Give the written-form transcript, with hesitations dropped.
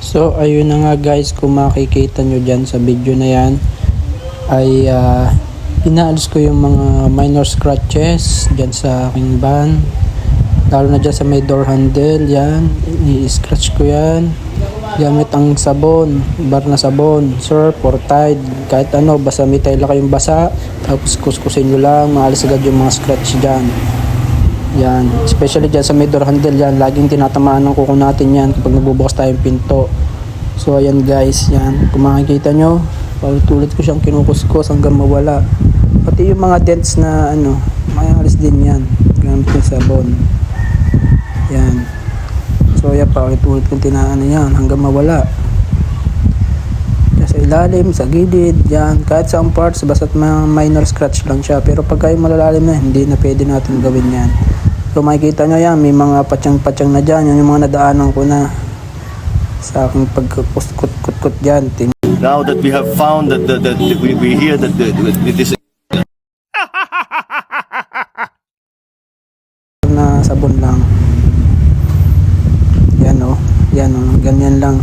So ayun na nga guys, kung makikita nyo dyan sa video na yan ay inaalis ko yung mga minor scratches dyan sa aking van, lalo na dyan sa may door handle. Yan, i-scratch ko yan gamit ang sabon, bar na sabon, surf or tide, kahit ano, basta may tela kayong basa, tapos kuskusin nyo lang, maalis agad yung mga scratch dyan. Yan, especially dyan sa may door handle, yan, laging tinatamaan ng kuko natin yan kapag nagbubukas tayong pinto. So ayan guys, yan, kung makikita nyo, paulit-ulit ko siyang kinukuskus hanggang mawala. Pati yung mga dents na ano, maalis din yan gamit yung sabon. Yan, so yan, paulit-ulit kong tinaano yan hanggang mawala. Sa ilalim, sa gilid, yan, kahit sa parts, basta't minor scratch lang siya. Pero pag kayo malalalim na, hindi na pwede natin gawin yan. So makikita nyo yan, may mga patyang-patyang na dyan, yan yung mga nadaanan ko na sa aking pagkutkut dyan. Now that we have found that we hear that this na sabon lang. Yan o, ganyan lang.